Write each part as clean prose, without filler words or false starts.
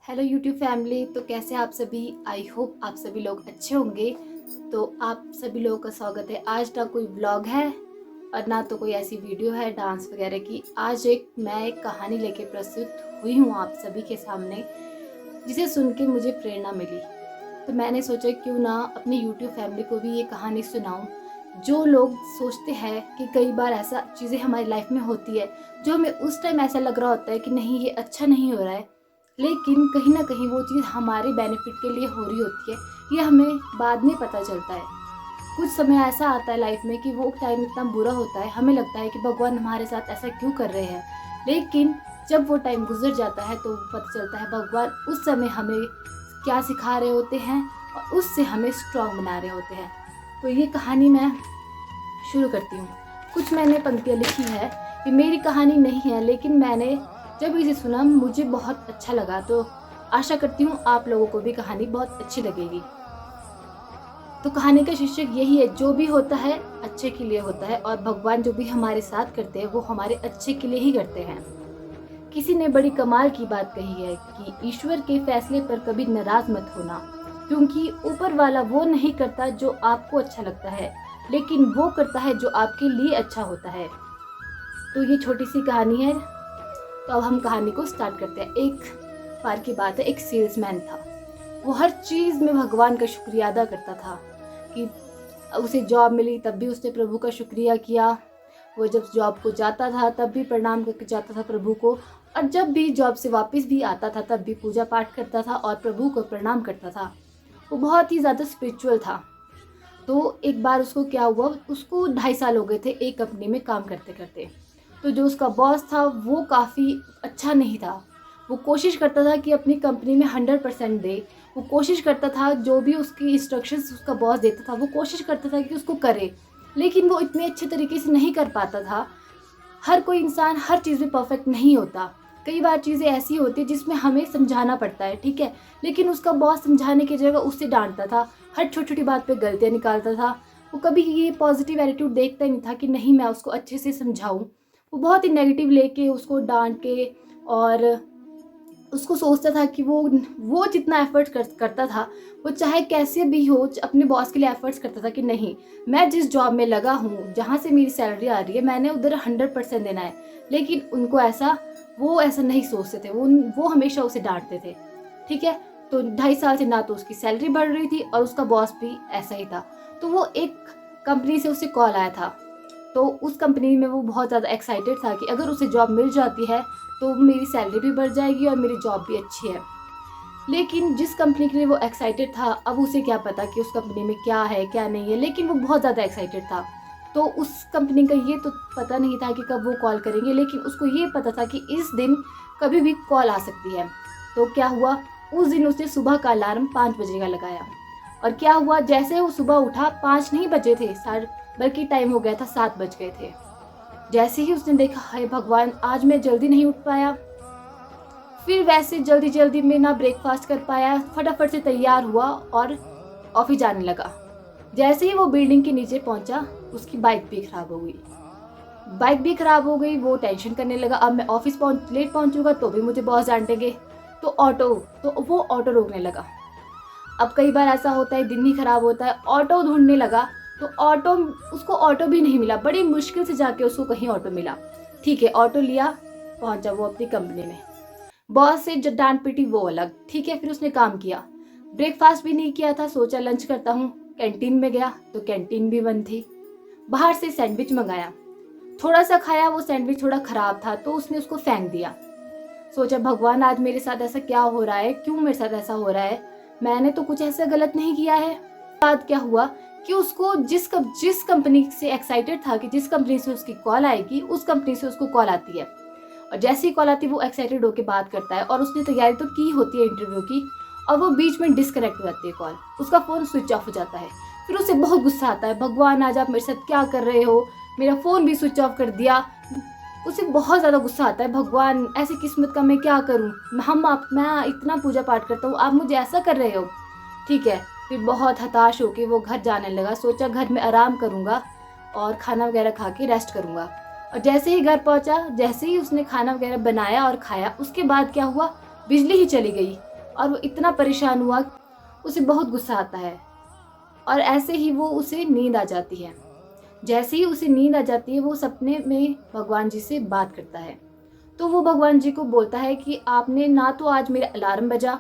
Hello YouTube family. तो कैसे आप सभी? आई होप आप सभी लोग अच्छे होंगे। तो आप सभी लोगों का स्वागत है। आज ना कोई व्लॉग है और ना तो कोई ऐसी वीडियो है डांस वगैरह की। आज मैं एक कहानी लेके प्रस्तुत हुई हूँ आप सभी के सामने, जिसे सुन के मुझे प्रेरणा मिली। तो मैंने सोचा क्यों ना अपनी यूट्यूब फैमिली को भी ये कहानी सुनाऊँ। जो लोग सोचते हैं कि कई बार ऐसा चीज़ें हमारी लाइफ में होती है जो हमें उस टाइम ऐसा लग रहा होता है कि नहीं ये अच्छा नहीं हो रहा है, लेकिन कहीं ना कहीं वो चीज़ हमारे बेनिफिट के लिए हो रही होती है, ये हमें बाद में पता चलता है। कुछ समय ऐसा आता है लाइफ में कि वो टाइम इतना बुरा होता है, हमें लगता है कि भगवान हमारे साथ ऐसा क्यों कर रहे हैं, लेकिन जब वो टाइम गुजर जाता है तो पता चलता है भगवान उस समय हमें क्या सिखा रहे होते हैं और उससे हमें स्ट्रांग बना रहे होते हैं। तो ये कहानी मैं शुरू करती हूँ। कुछ मैंने पंक्तियाँ लिखी है, ये मेरी कहानी नहीं है, लेकिन मैंने जब इसे सुना मुझे बहुत अच्छा लगा। तो आशा करती हूँ आप लोगों को भी कहानी बहुत अच्छी लगेगी। तो कहानी का शीर्षक यही है, जो भी होता है अच्छे के लिए होता है और भगवान जो भी हमारे साथ करते हैं वो हमारे अच्छे के लिए ही करते हैं। किसी ने बड़ी कमाल की बात कही है कि ईश्वर के फैसले पर कभी नाराज मत होना, क्योंकि ऊपर वाला वो नहीं करता जो आपको अच्छा लगता है, लेकिन वो करता है जो आपके लिए अच्छा होता है। तो ये छोटी सी कहानी है। तो अब हम कहानी को स्टार्ट करते हैं। एक बार की बात है, एक सेल्समैन था। वो हर चीज़ में भगवान का शुक्रिया अदा करता था कि उसे जॉब मिली तब भी उसने प्रभु का शुक्रिया किया। वो जब जॉब को जाता था तब भी प्रणाम करके जाता था प्रभु को, और जब भी जॉब से वापस भी आता था तब भी पूजा पाठ करता था और प्रभु को प्रणाम करता था। वो बहुत ही ज़्यादा स्पिरिचुअल था। तो एक बार उसको क्या हुआ, उसको 2.5 साल हो गए थे एक कंपनी में काम करते करते। तो जो उसका बॉस था वो काफ़ी अच्छा नहीं था। वो कोशिश करता था कि अपनी कंपनी में 100% दे। वो कोशिश करता था जो भी उसकी इंस्ट्रक्शंस उसका बॉस देता था वो कोशिश करता था कि उसको करे, लेकिन वो इतने अच्छे तरीके से नहीं कर पाता था। हर कोई इंसान हर चीज़ में परफेक्ट नहीं होता। कई बार चीज़ें ऐसी होती है जिसमें हमें समझाना पड़ता है, ठीक है, लेकिन उसका बॉस समझाने की जगह उससे डांटता था, हर छोटी छोटी बात पे गलतियाँ निकालता था। वो कभी ये पॉजिटिव एटीट्यूड देखता ही नहीं था कि नहीं मैं उसको अच्छे से समझाऊं। वो बहुत ही नेगेटिव लेके उसको डांट के, और उसको सोचता था कि वो जितना एफर्ट्स करता था, वो चाहे कैसे भी हो अपने बॉस के लिए एफर्ट्स करता था कि नहीं मैं जिस जॉब में लगा हूँ जहाँ से मेरी सैलरी आ रही है मैंने उधर 100% देना है। लेकिन उनको वो ऐसा नहीं सोचते थे। वो हमेशा उसे डांटते थे, ठीक है। तो 2.5 साल से ना तो उसकी सैलरी बढ़ रही थी और उसका बॉस भी ऐसा ही था। तो वो एक कंपनी से उसे कॉल आया था। तो उस कंपनी में वो बहुत ज़्यादा एक्साइटेड था कि अगर उसे जॉब मिल जाती है तो मेरी सैलरी भी बढ़ जाएगी और मेरी जॉब भी अच्छी है। लेकिन जिस कंपनी के लिए वो एक्साइटेड था, अब उसे क्या पता कि उस कंपनी में क्या है क्या नहीं है, लेकिन वो बहुत ज़्यादा एक्साइटेड था। तो उस कंपनी का ये तो पता नहीं था कि कब वो कॉल करेंगे, लेकिन उसको ये पता था कि इस दिन कभी भी कॉल आ सकती है। तो क्या हुआ, उस दिन उसने सुबह का अलार्म 5 बजे का लगाया। और क्या हुआ, जैसे वो सुबह उठा 5 नहीं बजे थे, साढ़े, बल्कि टाइम हो गया था 7 बज गए थे। जैसे ही उसने देखा हाय भगवान आज मैं जल्दी नहीं उठ पाया, फिर वैसे जल्दी जल्दी में ना ब्रेकफास्ट कर पाया, फटाफट से तैयार हुआ और ऑफिस जाने लगा। जैसे ही वो बिल्डिंग के नीचे पहुंचा उसकी बाइक भी खराब हो गई। वो टेंशन करने लगा, अब मैं ऑफिस लेट पहुंचूंगा तो भी मुझे बॉस डांटेंगे। तो वो ऑटो रोकने लगा। अब कई बार ऐसा होता है दिन ही खराब होता है, ऑटो ढूंढने लगा तो उसको ऑटो भी नहीं मिला। बड़ी मुश्किल से जाके उसको कहीं ऑटो मिला, ठीक है, ऑटो लिया, पहुंचा वो अपनी कंपनी में। बॉस से जो डांट पीटी वो अलग, ठीक है, फिर उसने काम किया। ब्रेकफास्ट भी नहीं किया था, सोचा लंच करता हूँ। कैंटीन में गया तो कैंटीन भी बंद थी। बाहर से सैंडविच मंगाया, थोड़ा सा खाया, वो सैंडविच थोड़ा खराब था तो उसने उसको फेंक दिया। सोचा भगवान आज मेरे साथ ऐसा क्या हो रहा है, क्यों मेरे साथ ऐसा हो रहा है, मैंने तो कुछ ऐसा गलत नहीं किया है। बाद क्या हुआ कि उसको जिस कंपनी से एक्साइटेड था कि जिस कंपनी से उसकी कॉल आएगी उस कंपनी से उसको कॉल आती है। और जैसे ही कॉल आती है वो एक्साइटेड होकर बात करता है और उसने तैयारी तो की होती है इंटरव्यू की, और वो बीच में डिस्कनेक्ट हो जाती है कॉल, उसका फ़ोन स्विच ऑफ हो जाता है। फिर उसे बहुत गुस्सा आता है, भगवान आज आप मेरे साथ क्या कर रहे हो, मेरा फ़ोन भी स्विच ऑफ कर दिया। उसे बहुत ज़्यादा गुस्सा आता है, भगवान ऐसी किस्मत का मैं क्या करूं, मैं इतना पूजा पाठ करता हूँ आप मुझे ऐसा कर रहे हो, ठीक है। फिर बहुत हताश होकर वो घर जाने लगा। सोचा घर में आराम करूँगा और खाना वगैरह खा के रेस्ट करूँगा। और जैसे ही घर पहुँचा, जैसे ही उसने खाना वगैरह बनाया और खाया, उसके बाद क्या हुआ, बिजली ही चली गई। और वो इतना परेशान हुआ, उसे बहुत गुस्सा आता है और ऐसे ही वो उसे नींद आ जाती है। जैसे ही उसे नींद आ जाती है वो सपने में भगवान जी से बात करता है। तो वो भगवान जी को बोलता है कि आपने ना तो आज मेरा अलार्म बजा,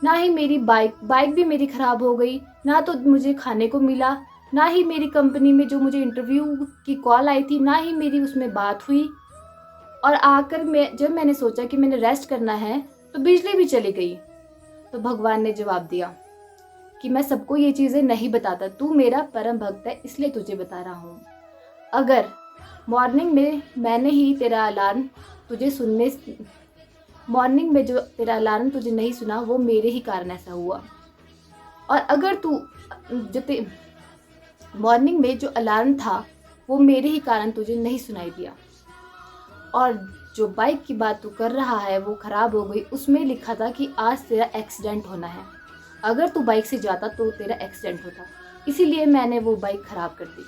ना ही मेरी बाइक भी मेरी ख़राब हो गई, ना तो मुझे खाने को मिला, ना ही मेरी कंपनी में जो मुझे इंटरव्यू की कॉल आई थी, ना ही मेरी उसमें बात हुई। और आकर जब मैंने सोचा कि मैंने रेस्ट करना है तो बिजली भी चली गई। तो भगवान ने जवाब दिया कि मैं सबको ये चीज़ें नहीं बताता, तू मेरा परम भक्त है इसलिए तुझे बता रहा हूँ। अगर मॉर्निंग में मैंने ही तेरा अलार्म तुझे सुनने मॉर्निंग में जो तेरा अलार्म तुझे नहीं सुना वो मेरे ही कारण ऐसा हुआ। और अगर तू जो ते मॉर्निंग में जो अलार्म था वो मेरे ही कारण तुझे नहीं सुनाई दिया। और जो बाइक की बात तू कर रहा है वो ख़राब हो गई, उसमें लिखा था कि आज तेरा एक्सीडेंट होना है, अगर तू बाइक से जाता तो तेरा एक्सीडेंट होता, इसीलिए मैंने वो बाइक ख़राब कर दी।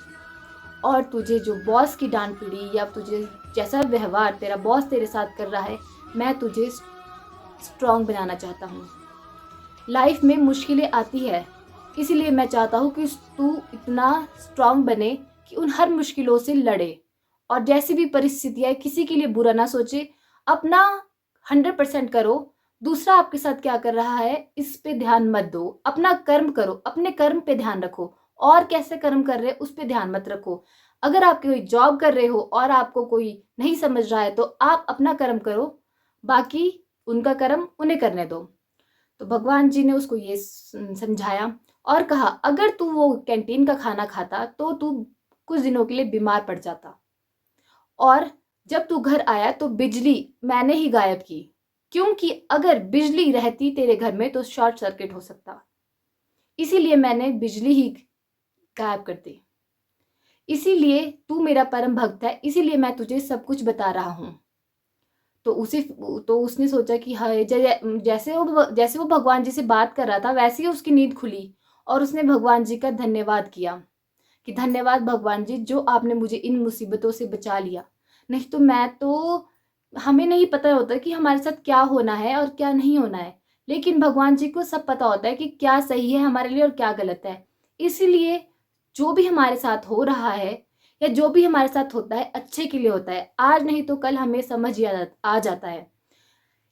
और तुझे जो बॉस की डांट पड़ी या तुझे जैसा व्यवहार तेरा बॉस तेरे साथ कर रहा है, मैं तुझे स्ट्रॉन्ग बनाना चाहता हूँ। लाइफ में मुश्किलें आती है, इसीलिए मैं चाहता हूँ कि तू इतना स्ट्रॉन्ग बने कि उन हर मुश्किलों से लड़े और जैसी भी परिस्थितियाँ किसी के लिए बुरा ना सोचे, अपना 100% करो। दूसरा आपके साथ क्या कर रहा है इस पे ध्यान मत दो, अपना कर्म करो, अपने कर्म पे ध्यान रखो और कैसे कर्म कर रहे उस पे ध्यान मत रखो। अगर आप कोई जॉब कर रहे हो और आपको कोई नहीं समझ रहा है तो आप अपना कर्म करो, बाकी उनका कर्म उन्हें करने दो। तो भगवान जी ने उसको ये समझाया और कहा अगर तू वो कैंटीन का खाना खाता तो तू कुछ दिनों के लिए बीमार पड़ जाता, और जब तू घर आया तो बिजली मैंने ही गायब की, क्योंकि अगर बिजली रहती तेरे घर में तो शॉर्ट सर्किट हो सकता, इसीलिए मैंने बिजली ही गायब कर दी। इसीलिए तू मेरा परम भक्त है, इसीलिए मैं तुझे सब कुछ बता रहा हूँ। तो उसने सोचा कि हाय, जैसे वो भगवान जी से बात कर रहा था वैसे ही उसकी नींद खुली और उसने भगवान जी का धन्यवाद किया कि धन्यवाद भगवान जी जो आपने मुझे इन मुसीबतों से बचा लिया। नहीं तो हमें नहीं पता होता कि हमारे साथ क्या होना है और क्या नहीं होना है, लेकिन भगवान जी को सब पता होता है कि क्या सही है हमारे लिए और क्या गलत है। इसीलिए जो भी हमारे साथ हो रहा है या जो भी हमारे साथ होता है अच्छे के लिए होता है, आज नहीं तो कल हमें समझ ही आ जाता है।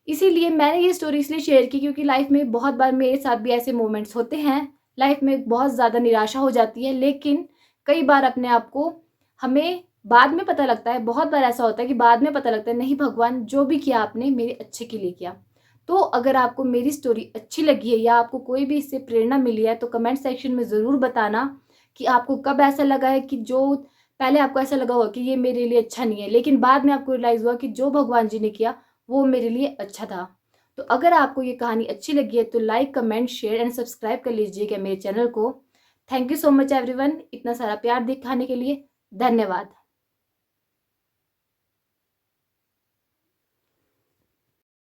इसीलिए मैंने ये स्टोरी इसलिए शेयर की क्योंकि लाइफ में बहुत बार मेरे साथ भी ऐसे मोमेंट्स होते हैं। लाइफ में बहुत ज़्यादा निराशा हो जाती है, लेकिन कई बार अपने आप को हमें बाद में पता लगता है, बहुत बार ऐसा होता है कि बाद में पता लगता है नहीं भगवान जो भी किया आपने मेरे अच्छे के लिए किया। तो अगर आपको मेरी स्टोरी अच्छी लगी है या आपको कोई भी इससे प्रेरणा मिली है तो कमेंट सेक्शन में ज़रूर बताना कि आपको कब ऐसा लगा है कि जो पहले आपको ऐसा लगा होगा कि ये मेरे लिए अच्छा नहीं है, लेकिन बाद में आपको रियलाइज़ हुआ कि जो भगवान जी ने किया वो मेरे लिए अच्छा था। तो अगर आपको ये कहानी अच्छी लगी है तो like, comment, share and subscribe कर लीजिएगा मेरे चैनल को। Thank you so much everyone, इतना सारा प्यार दिखाने के लिए। धन्यवाद।